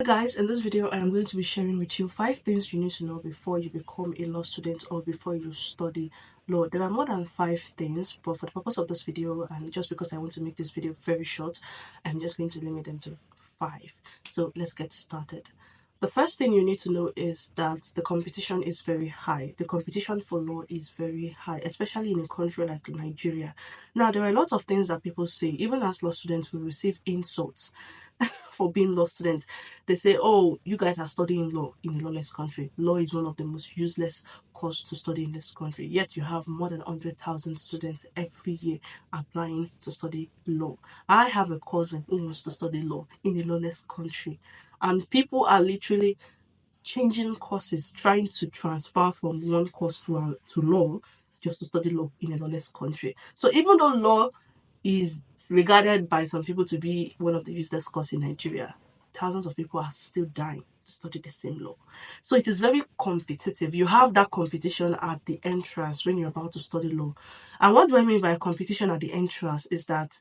Guys, in this video I am going to be sharing with you 5 things you need to know before you become a law student or before you study law. There are more than 5 things, but for the purpose of this video and just because I want to make this video very short, I'm just going to limit them to 5. So let's get started. The first thing you need to know is that the competition is very high. The competition for law is very high, especially in a country like Nigeria. Now, there are a lot of things that people say. Even as law students, we receive insults for being law students. They say, oh, you guys are studying law in a lawless country. Law is one of the most useless courses to study in this country. Yet you have more than 100,000 students every year applying to study law. I have a cousin who wants to study law in a lawless country. And people are literally changing courses, trying to transfer from one course to law just to study law in a lawless country. So even though law is regarded by some people to be one of the useless courses in Nigeria, thousands of people are still dying to study the same law. So it is very competitive. You have that competition at the entrance when you're about to study law. And what do I mean by competition at the entrance is that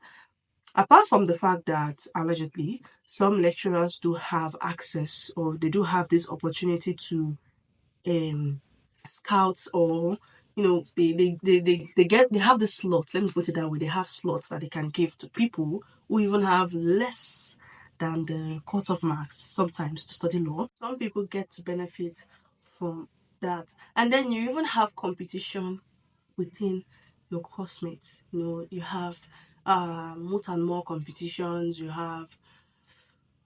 apart from the fact that allegedly some lecturers do have access or they do have this opportunity to scout, or they have the slots, let me put it that way, they have slots that they can give to people who even have less than the cut-off marks sometimes to study law. Some people get to benefit from that. And then you even have competition within your classmates. You have more and more competitions. You have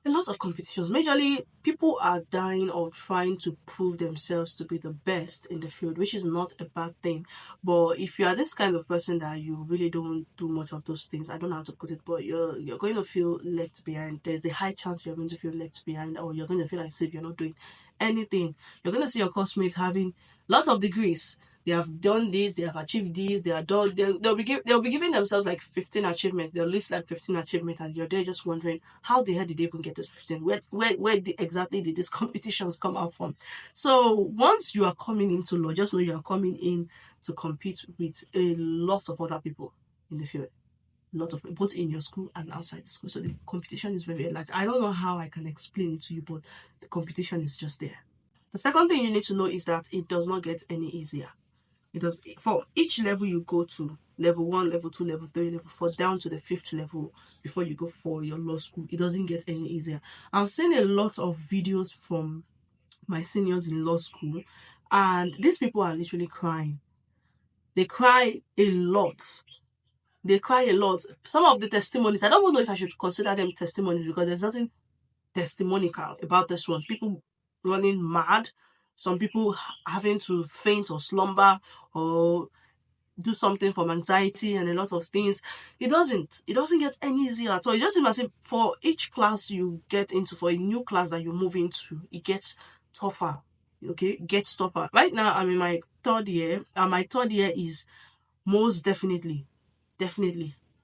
a lot of competitions. Majorly, people are dying or trying to prove themselves to be the best in the field, which is not a bad thing. But if you are this kind of person that you really don't do much of those things, I don't know how to put it, but you're going to feel left behind. There's a high chance you're going to feel left behind, or you're going to feel like if you're not doing anything. You're going to see your classmates having lots of degrees. They have done this, they have achieved this, they are done. They'll be giving themselves like 15 achievements. They'll list like 15 achievements, and you're there just wondering how the hell did they even get this 15? Exactly did these competitions come out from? So once you are coming into law, just know you are coming in to compete with a lot of other people in the field. A lot of both in your school and outside the school. So the competition is very, like, I don't know how I can explain it to you, but the competition is just there. The second thing you need to know is that it does not get any easier. Because for each level you go to, level 1, level 2, level 3, level 4, down to the 5th level before you go for your law school, it doesn't get any easier. I've seen a lot of videos from my seniors in law school, and these people are literally crying. They cry a lot. They cry a lot. Some of the testimonies, I don't even know if I should consider them testimonies, because there's nothing testimonial about this one. People running mad, some people having to faint or slumber or do something from anxiety and a lot of things. It doesn't get any easier at all. It just seems as if for each class you get into, for a new class that you move into, it gets tougher. Okay, it gets tougher. Right now I'm in my 3rd year, and my 3rd year is most definitely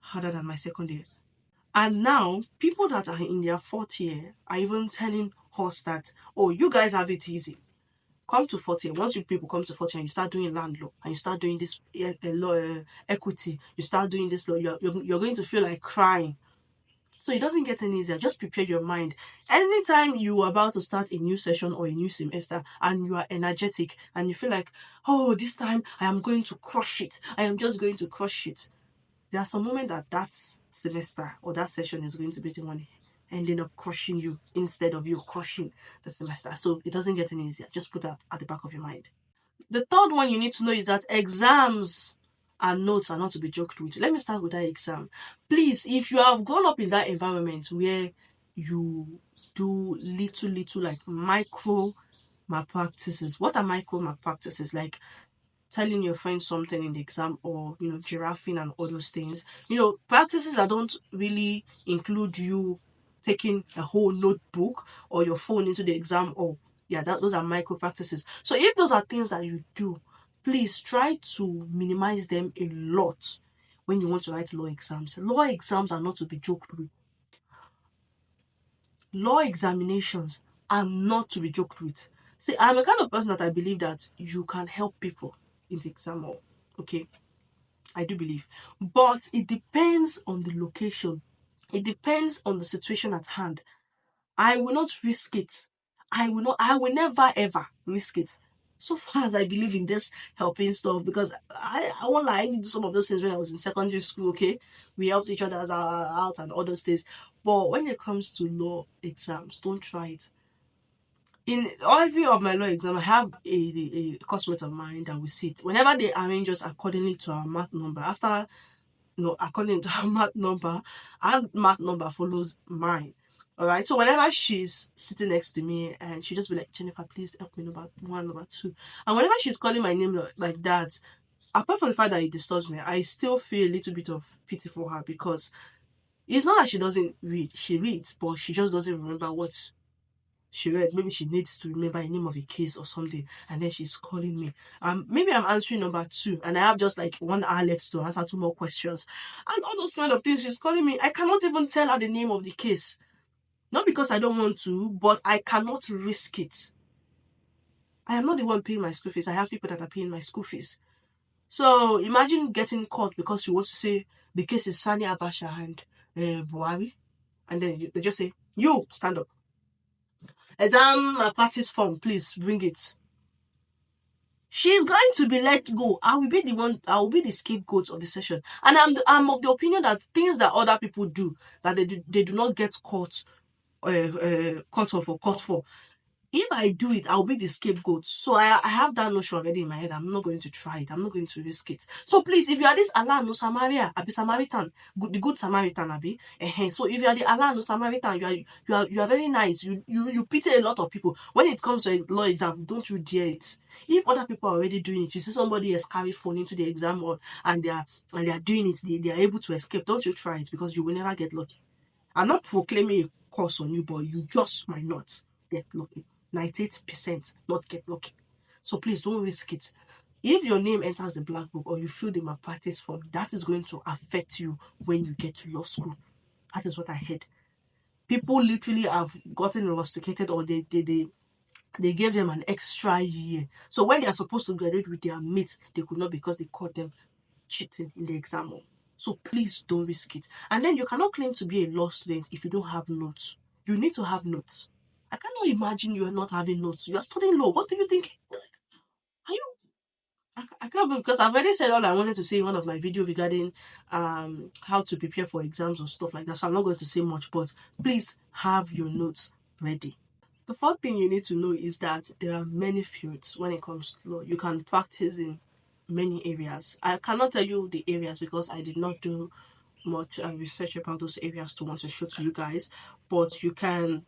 harder than my 2nd year. And now people that are in their 4th year are even telling us that, oh, you guys have it easy. Come to 4th year. Once you people come to 4th year and you start doing land law and you start doing this law, equity, you start doing this law, you're going to feel like crying. So it doesn't get any easier. Just prepare your mind. Anytime you are about to start a new session or a new semester and you are energetic and you feel like, oh, this time I am going to crush it. I am just going to crush it. There are some moments that semester or that session is going to be the one ending up crushing you instead of you crushing the semester. So it doesn't get any easier. Just put that at the back of your mind. The third one you need to know is that exams and notes are not to be joked with. Let me start with that exam. Please, if you have grown up in that environment where you do little like micro malpractices. What are micro malpractices? Like telling your friend something in the exam, or giraffing and all those things. Practices that don't really include you taking a whole notebook or your phone into the exam, or those are micro practices. So if those are things that you do, please try to minimize them a lot when you want to write law exams. Law exams are not to be joked with. Law examinations are not to be joked with. See, I'm a kind of person that I believe that you can help people in the exam hall. Okay, I do believe. But it depends on the location. It depends on the situation at hand. I will not risk it. I will never ever risk it. So far as I believe in this helping stuff, because I won't lie, I did some of those things when I was in secondary school, okay? We helped each other out and all those things. But when it comes to law exams, don't try it. In every of my law exam, I have a coursemate of mine that we sit. Whenever they arrange us accordingly to our math number, according to our math number follows mine. All right. So whenever she's sitting next to me and she just be like, Jennifer, please help me number one, number two. And whenever she's calling my name like that, apart from the fact that it disturbs me, I still feel a little bit of pity for her, because it's not that she doesn't read. She reads, but she just doesn't remember what she read. Maybe she needs to remember the name of a case or something, and then she's calling me. Maybe I'm answering number two, and I have just like 1 hour left to answer 2 more questions, and all those kind of things. She's calling me. I cannot even tell her the name of the case, not because I don't want to, but I cannot risk it. I am not the one paying my school fees. I have people that are paying my school fees. So imagine getting caught because you want to say the case is Sani Abacha and Buhari, and then they just say, "You stand up. Exam practice form, please bring it." She's going to be let go. I will be the scapegoat of the session. And I'm of the opinion that things that other people do, that they do not get caught off or caught for, if I do it, I'll be the scapegoat. So I have that notion already in my head. I'm not going to try it. I'm not going to risk it. So please, if you are this Allah no Samaria, Abi Samaritan, the good Samaritan, Abi. So if you are the Allah no Samaritan, you are very nice. You pity a lot of people. When it comes to a law exam, don't you dare it. If other people are already doing it, you see somebody has carried phone into the exam hall and they are doing it, they are able to escape. Don't you try it, because you will never get lucky. I'm not proclaiming a curse on you, but you just might not get lucky. 98% not get lucky. So please don't risk it. If your name enters the black book or you fill the malpractice form, that is going to affect you when you get to law school. That is what I heard. People literally have gotten rusticated, or they gave them an extra year. So when they are supposed to graduate with their mates, they could not, because they caught them cheating in the exam. So please don't risk it. And then you cannot claim to be a law student if you don't have notes. You need to have notes. I cannot imagine you are not having notes. You are studying law. What do you think? Are you? I can't believe, because I've already said all I wanted to say in one of my videos regarding how to prepare for exams or stuff like that. So I'm not going to say much, but please have your notes ready. The fourth thing you need to know is that there are many fields when it comes to law. You can practice in many areas. I cannot tell you the areas because I did not do much research about those areas to want to show to you guys, but you can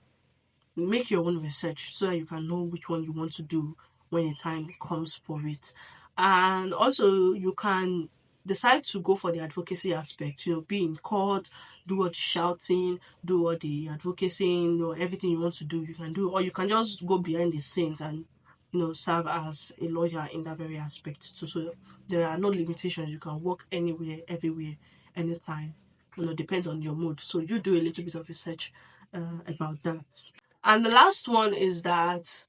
make your own research so that you can know which one you want to do when the time comes for it. And also you can decide to go for the advocacy aspect, be in court, do all the shouting, do all the advocacy, everything you want to do, you can do, or you can just go behind the scenes and serve as a lawyer in that very aspect. So there are no limitations. You can work anywhere, everywhere, anytime. Depend on your mood. So you do a little bit of research about that. And the last one is that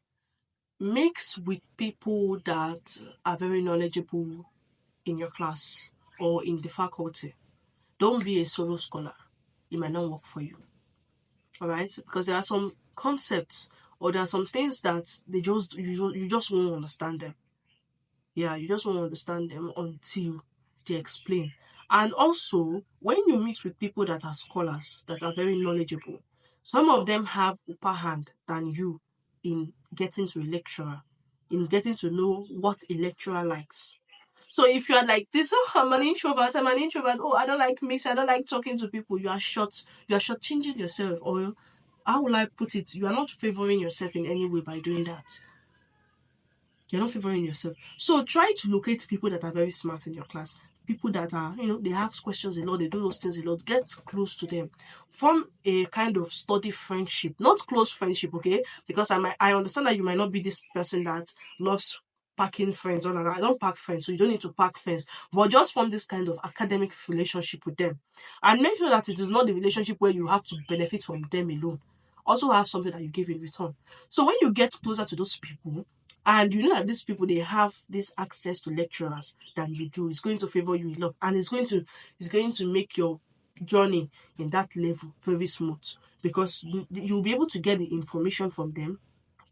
mix with people that are very knowledgeable in your class or in the faculty. Don't be a solo scholar. It might not work for you. All right? Because there are some concepts or there are some things that you just won't understand them. Yeah, you just won't understand them until they explain. And also, when you meet with people that are scholars, that are very knowledgeable, some of them have upper hand than you in getting to a lecturer, in getting to know what a lecturer likes. So if you are like this, oh, I'm an introvert, oh, I don't like mixing, I don't like talking to people, you are shortchanging yourself, or how will I put it? You are not favoring yourself in any way by doing that. You're not favoring yourself. So try to locate people that are very smart in your class. People that are, they ask questions a lot, they do those things a lot. Get close to them. Form a kind of study friendship. Not close friendship, okay? Because I understand that you might not be this person that loves packing friends. Oh, no, I don't pack friends, so you don't need to pack friends. But just form this kind of academic relationship with them. And make sure that it is not the relationship where you have to benefit from them alone. Also have something that you give in return. So when you get closer to those people, and you know that these people, they have this access to lecturers than you do, it's going to favor you a lot, and it's going to make your journey in that level very smooth. because you'll be able to get the information from them,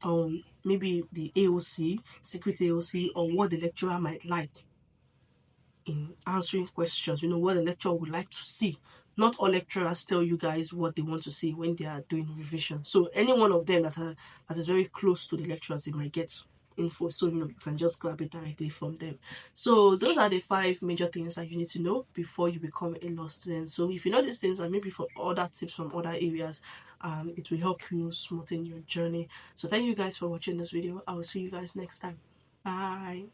or maybe the AOC, secret AOC, or what the lecturer might like in answering questions, what the lecturer would like to see. Not all lecturers tell you guys what they want to see when they are doing revision. So any one of them that is very close to the lecturers, they might get info, so you can just grab it directly from them. So those are the 5 major things that you need to know before you become a law student. So if you know these things, and maybe for other tips from other areas, it will help you smoothen your journey. So thank you guys for watching this video. I will see you guys next time. Bye.